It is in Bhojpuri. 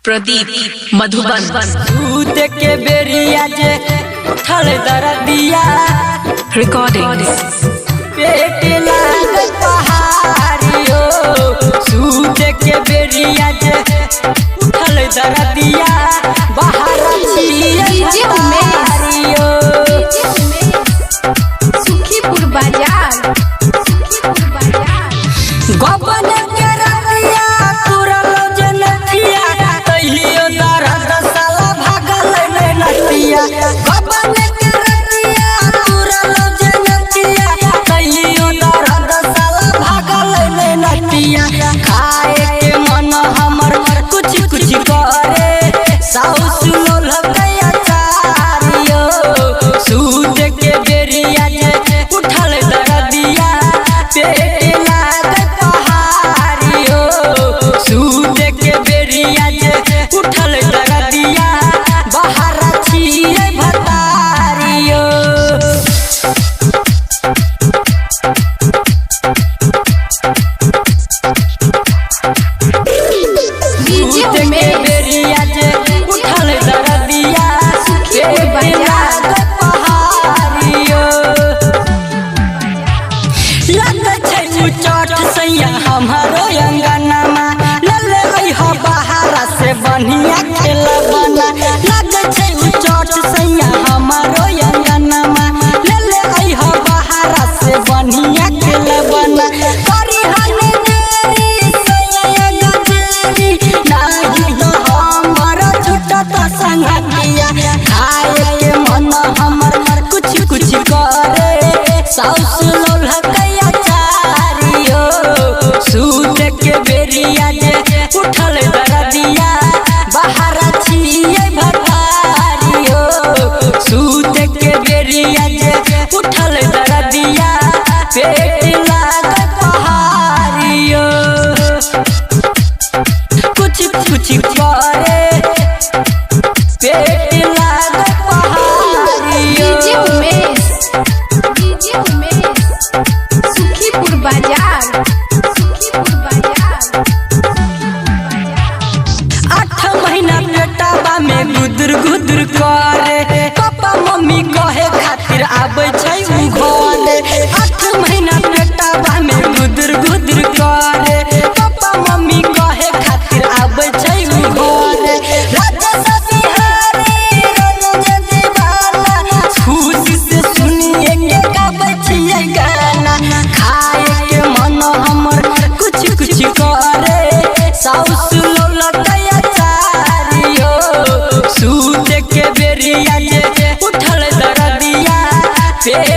प्रदीप मधुबन दूध के बेरिया जे उठल दर्दिया रिकॉर्डिंग पेट लागल पहाड़ियो। दूध के बेरिया जे उठल दर्दिया बाहर छियो सुखीपुर बाजार गबन के रतिया तुरल जनथिया तहियो दर्द साला भागल ले नतिया। गबन के रतिया तुरल जनथिया तहियो दर्द साला भागल ले नतिया। खाए के मन हमर कुछ कुछ करे साउस लोल गया चारियो। सूद के बेरिया जे उठल दर्दिया पेट लागल पहाड़ियो। सूद के बेरिया जे उठल दर्दिया बाहर छिए भतारियो। दूध के बेरिया जे उठल दर्दिया पेट लागल पहाड़ियो। लग छै चोट सैया हमारो अंगनमा लले हो बाहर से बढ़िया खेलबना। लग छै चोट सैया हमारो अंगनमा लले हो बाहर से बढ़िया खेलबना। करी हने देरी सैया गजरी नाही तो हमर छुटत संगतिया। खाए के मन हमर कुछ कुछ करे साउस लोल गया चारियो। सूद के बेरिया जे उठल दर्दिया बाहर छिए भतारियो। सूद के बेरिया जे उठल दर्दिया पेट लागल पहाड़ियो। कुछ कुछ करे पेट लागल पहाड़ियो। सुखीपुर बाजार 8 महीना पेटाबा में गुदर गुदर करे पापा मम्मी कहे खातिर आबै छै उ घरे। 8 महीना पेटाबा में गुदर गुदर करे पापा मम्मी कहे खातिर आबै छै उ घरे। राजा बिहारी रंग दीवाना खुशी से सुनिए के गाबै छियै गाना। खाए के मन हमर कुछ कुछ करे साउस लोल गया चारियो। सूद के बेरिया जे उठल दर्दिया पे